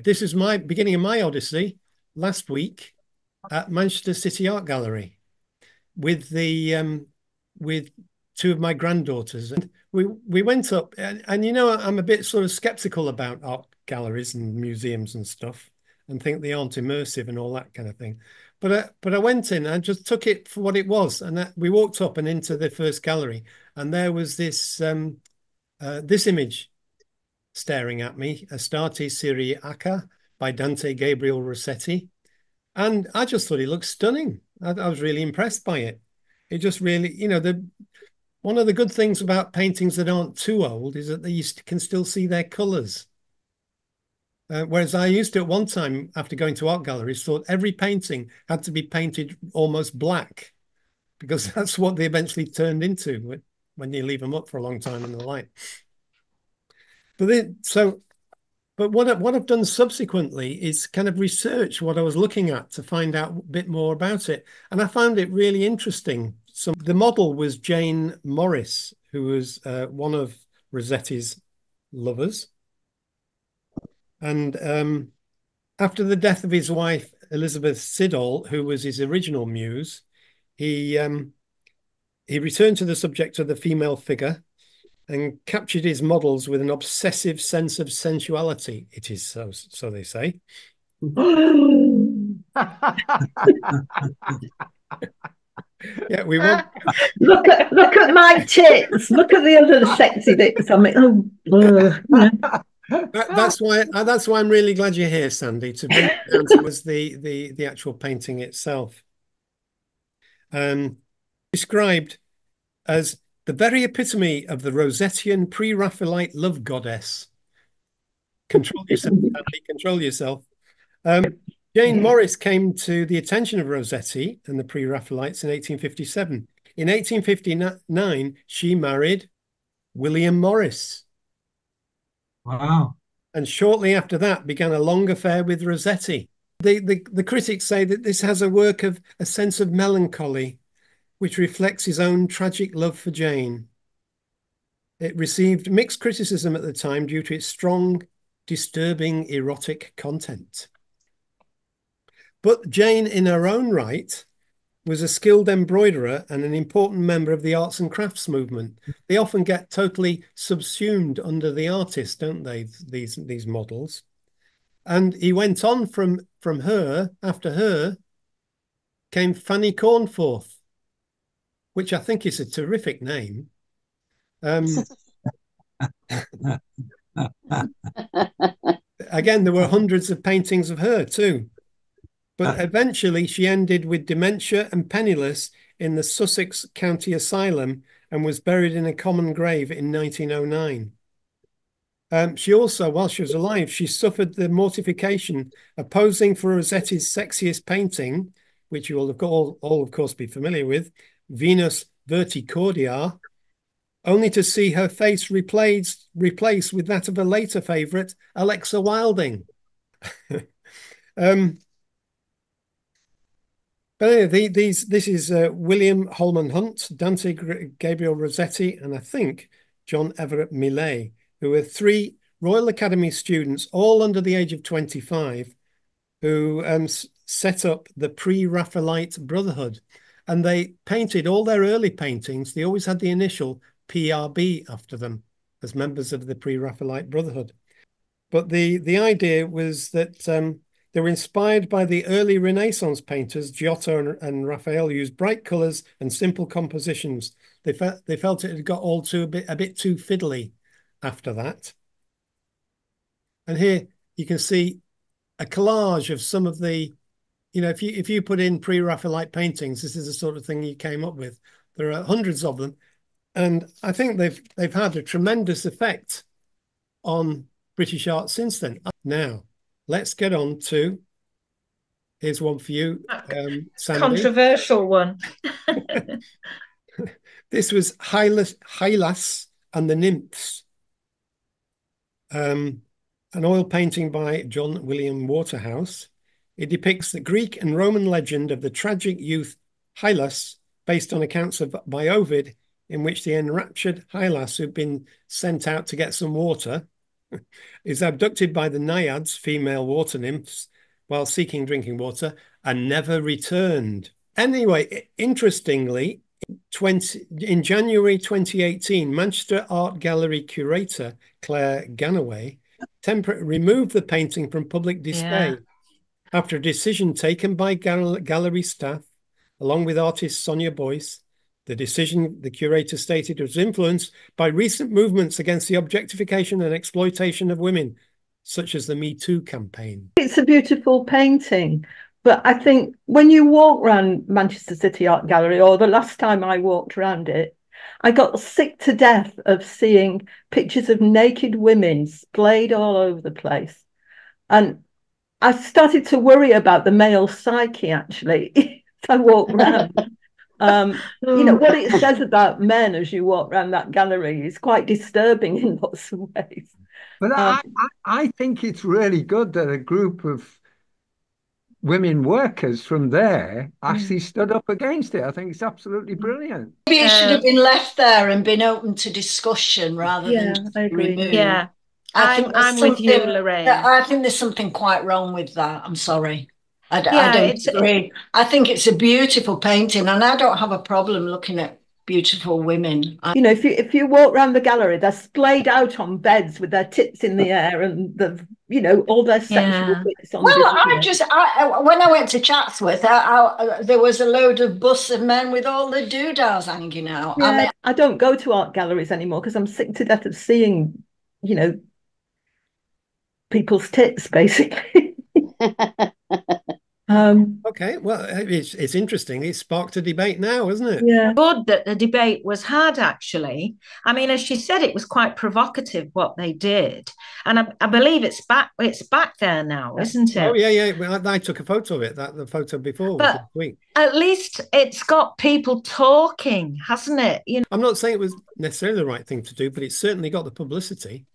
This is my beginning of my odyssey last week at Manchester City Art Gallery with with two of my granddaughters, and we went up, and you know I'm a bit sort of skeptical about art galleries and museums and stuff, and think they aren't immersive and all that kind of thing. But I went in and just took it for what it was, and we walked up and into the first gallery, and there was this image staring at me, Astarte Syriaca by Dante Gabriel Rossetti. And I just thought it looked stunning. I was really impressed by it. It just really, one of the good things about paintings that aren't too old is that you can still see their colors. Whereas I used to at one time, after going to art galleries, thought every painting had to be painted almost black because that's what they eventually turned into when you leave them up for a long time in the light. But what I've done subsequently is kind of research what I was looking at to find out a bit more about it. And I found it really interesting. So the model was Jane Morris, who was one of Rossetti's lovers. And after the death of his wife, Elizabeth Siddall, who was his original muse, he returned to the subject of the female figure and captured his models with an obsessive sense of sensuality. It is so they say. Yeah, we won't. Look at my tits. Look at the other sexy bits. I mean, That's why I'm really glad you're here, Sandy, to bring it down to the actual painting itself. Described as the very epitome of the Rossettian pre-Raphaelite love goddess. Control yourself, Sandy, control yourself. Jane Morris came to the attention of Rossetti and the pre-Raphaelites in 1857. In 1859, she married William Morris. Wow. And shortly after that began a long affair with Rossetti. The critics say that this has a work of a sense of melancholy, which reflects his own tragic love for Jane. It received mixed criticism at the time due to its strong, disturbing, erotic content. But Jane, in her own right, was a skilled embroiderer and an important member of the arts and crafts movement. They often get totally subsumed under the artist, don't they, these models? And he went on from her, after her, came Fanny Cornforth, which I think is a terrific name. Again, there were hundreds of paintings of her too. But eventually she ended with dementia and penniless in the Sussex County Asylum and was buried in a common grave in 1909. She also, while she was alive, she suffered the mortification of posing for Rossetti's sexiest painting, which you will all of course be familiar with, Venus Verticordia, only to see her face replaced with that of a later favourite, Alexa Wilding. But anyway, this is William Holman Hunt, Dante Gabriel Rossetti, and I think John Everett Millais, who were three Royal Academy students, all under the age of 25, who set up the pre-Raphaelite Brotherhood. And they painted all their early paintings. They always had the initial PRB after them as members of the pre-Raphaelite Brotherhood. But the idea was that they were inspired by the early Renaissance painters. Giotto and Raphael used bright colours and simple compositions. They felt it had got all a bit too fiddly after that. And here you can see a collage of some of the, if you put in pre-Raphaelite paintings, this is the sort of thing you came up with. There are hundreds of them, and I think they've had a tremendous effect on British art since then. Now, let's get on to, here's one for you, Sandy. Controversial one. This was Hylas and the Nymphs, an oil painting by John William Waterhouse. It depicts the Greek and Roman legend of the tragic youth Hylas, based on accounts by Ovid, in which the enraptured Hylas, who'd been sent out to get some water, is abducted by the naiads, female water nymphs, while seeking drinking water and never returned. Anyway, interestingly, in January 2018, Manchester Art Gallery curator Claire Ganaway removed the painting from public display after a decision taken by gallery staff, along with artist Sonia Boyce. The decision, the curator stated, was influenced by recent movements against the objectification and exploitation of women, such as the Me Too campaign. It's a beautiful painting, but I think when you walk around Manchester City Art Gallery, or the last time I walked around it, I got sick to death of seeing pictures of naked women splayed all over the place. And I started to worry about the male psyche, actually, as I walked around. What it says about men as you walk around that gallery is quite disturbing in lots of ways. But I think it's really good that a group of women workers from there actually stood up against it. I think it's absolutely brilliant. Maybe it should have been left there and been open to discussion rather than I agree. removed. Yeah, I'm with you, Lorraine. I think there's something quite wrong with that. I'm sorry. I don't agree. I think it's a beautiful painting, and I don't have a problem looking at beautiful women. If you walk around the gallery, they're splayed out on beds with their tits in the air and all their sexual bits on. Well, when I went to Chatsworth, there was a load of busts of men with all the doodahs hanging out. Yeah, I don't go to art galleries anymore because I'm sick to death of seeing, people's tits, basically. Okay, well, it's interesting. It sparked a debate now, isn't it? Yeah. Good that the debate was had, actually. I mean, as she said, it was quite provocative what they did. And I believe it's back there now, isn't it? Oh, yeah. Well, I took a photo of it. The photo before was this week. At least it's got people talking, hasn't it? I'm not saying it was necessarily the right thing to do, but it's certainly got the publicity.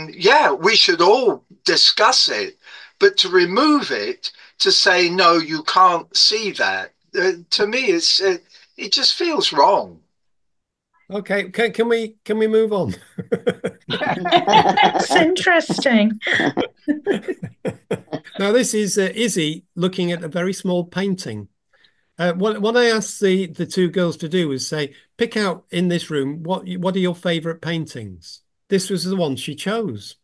Yeah, we should all discuss it, but to remove it, to say no, you can't see that, to me, it just feels wrong. Okay, can we move on? That's interesting. Now this is Izzy looking at a very small painting. What I asked the two girls to do was say, pick out in this room what are your favourite paintings. This was the one she chose,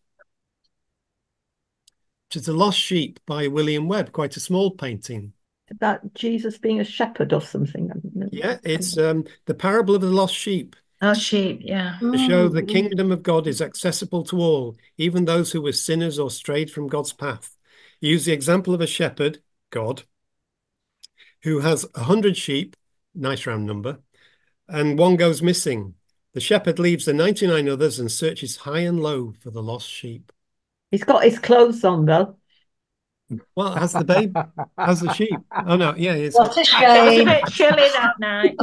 which is The Lost Sheep by William Webb, quite a small painting. That Jesus being a shepherd or something. Yeah, it's the parable of the lost sheep. Lost sheep, yeah. To show the kingdom of God is accessible to all, even those who were sinners or strayed from God's path. Use the example of a shepherd, God, who has 100 sheep, nice round number, and one goes missing. The shepherd leaves the 99 others and searches high and low for the lost sheep. He's got his clothes on, though. Well, has the babe, has the sheep. Oh, no, yeah. What a shame. It was a bit chilly that night.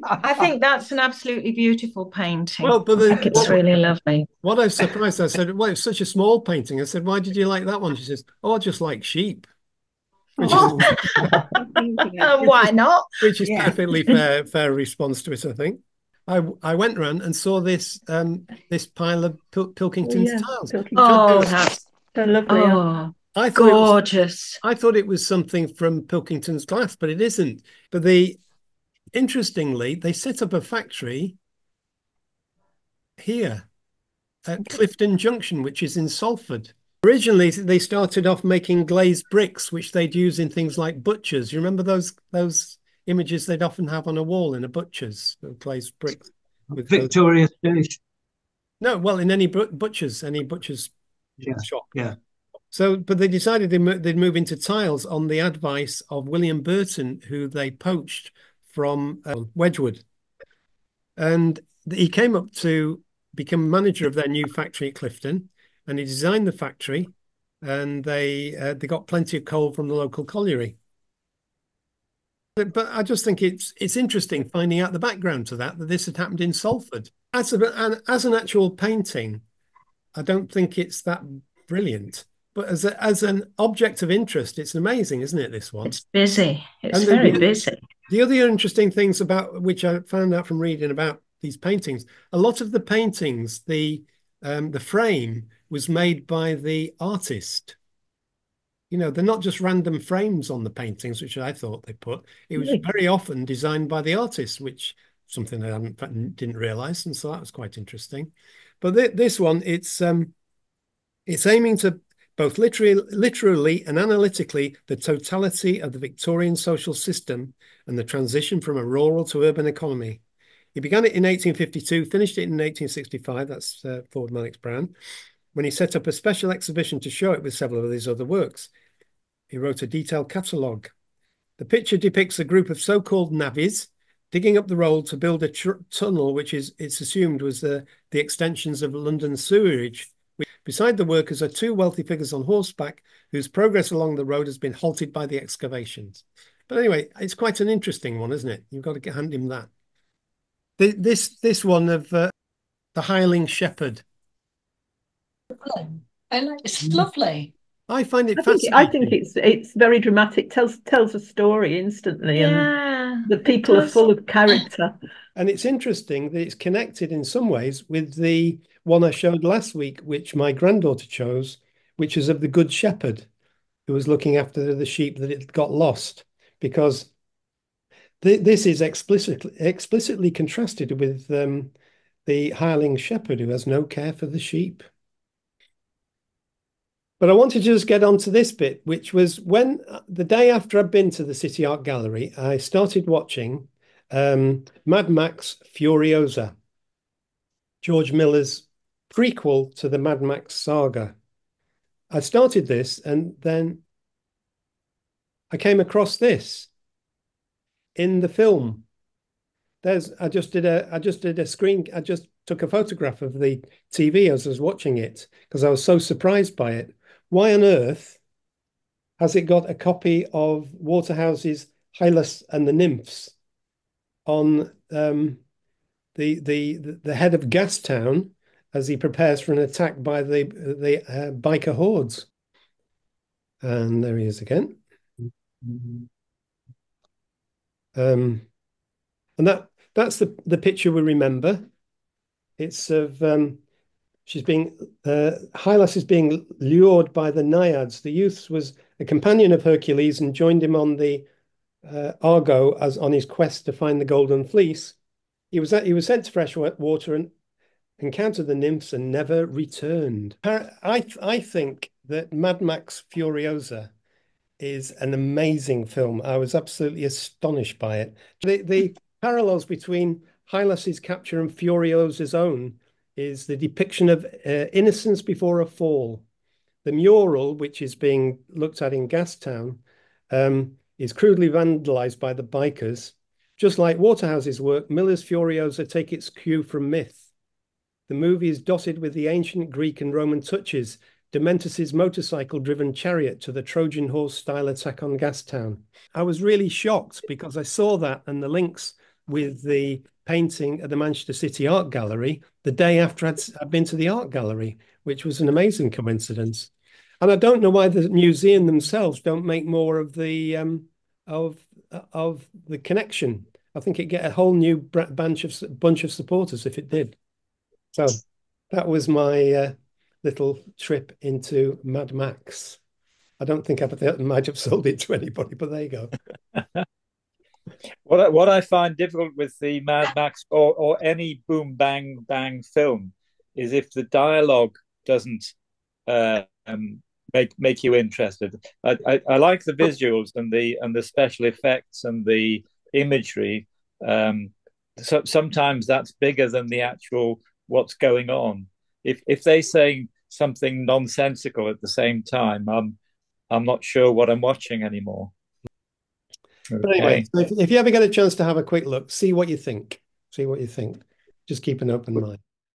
I think that's an absolutely beautiful painting. Well, but I think it's really lovely. What I was surprised, I said, well, it's such a small painting. I said, why did you like that one? She says, oh, I just like sheep. Which Why not? Which is perfectly fair response to it, I think. I went around and saw this pile of Pilkington's tiles. That's so lovely. Gorgeous. I thought it was something from Pilkington's glass, but it isn't. But interestingly, they set up a factory here at Clifton Junction, which is in Salford. Originally, they started off making glazed bricks, which they'd use in things like butchers. You remember those images they'd often have on a wall in a butcher's, glazed bricks? Victoria Station. No, well, in any butcher's shop. Yeah. So, but they decided they'd move into tiles on the advice of William Burton, who they poached from Wedgwood. And he came up to become manager of their new factory at Clifton, and he designed the factory, and they got plenty of coal from the local colliery. But I just think it's interesting finding out the background to that this had happened in Salford. As an actual painting, I don't think it's that brilliant. But as an object of interest, it's amazing, isn't it, this one? It's busy. It's very busy. The other interesting things about which I found out from reading about these paintings, a lot of the paintings, the frame was made by the artist. You know, they're not just random frames on the paintings, which I thought they put. It was very often designed by the artist, which something I didn't realize, and so that was quite interesting. But this one, it's aiming to both literally and analytically the totality of the Victorian social system and the transition from a rural to urban economy. He began it in 1852, finished it in 1865. That's Ford Madox Brown, when he set up a special exhibition to show it with several of his other works. He wrote a detailed catalogue. The picture depicts a group of so-called navvies digging up the road to build a tunnel, which it's assumed was the extensions of London's sewerage. Beside the workers are two wealthy figures on horseback whose progress along the road has been halted by the excavations. But anyway, it's quite an interesting one, isn't it? You've got to hand him that. This one of the Hiling Shepherd. It's lovely. I find it fascinating. I think it's very dramatic. Tells a story instantly, and the people are full of character. And it's interesting that it's connected in some ways with the one I showed last week, which my granddaughter chose, which is of the Good Shepherd, who was looking after the sheep that it got lost, because this is explicitly contrasted with the hireling shepherd who has no care for the sheep. But I wanted to just get on to this bit, which was when the day after I'd been to the City Art Gallery, I started watching Mad Max Furiosa, George Miller's prequel to the Mad Max saga. I started this and then I came across this in the film. I just took a photograph of the TV as I was watching it because I was so surprised by it. Why on earth has it got a copy of Waterhouse's Hylas and the Nymphs on the head of Gastown as he prepares for an attack by the biker hordes? And there he is again. And that's the picture we remember. It's of Hylas is being lured by the Naiads. The youth was a companion of Hercules and joined him on the Argo as on his quest to find the Golden Fleece. He was sent to fresh water and encountered the nymphs and never returned. I think that Mad Max Furiosa is an amazing film. I was absolutely astonished by it. The parallels between Hylas's capture and Furiosa's own is the depiction of innocence before a fall. The mural, which is being looked at in Gastown, is crudely vandalized by the bikers. Just like Waterhouse's work, Miller's Furiosa take its cue from myth. The movie is dotted with the ancient Greek and Roman touches, Dementus's motorcycle-driven chariot to the Trojan horse-style attack on Gastown. I was really shocked because I saw that and the links with the painting at the Manchester City Art Gallery the day after I'd been to the art gallery, which was an amazing coincidence. And I don't know why the museum themselves don't make more of the connection. I think it'd get a whole new bunch of supporters if it did. So that was my little trip into Mad Max. I don't think I might have sold it to anybody, but there you go. What I find difficult with the Mad Max or any boom bang bang film is if the dialogue doesn't make you interested. I like the visuals and the special effects and the imagery. So sometimes that's bigger than the actual what's going on. If they say something nonsensical at the same time, I'm not sure what I'm watching anymore. Okay. But anyway, if you ever get a chance to have a quick look, see what you think. See what you think. Just keep an open mind.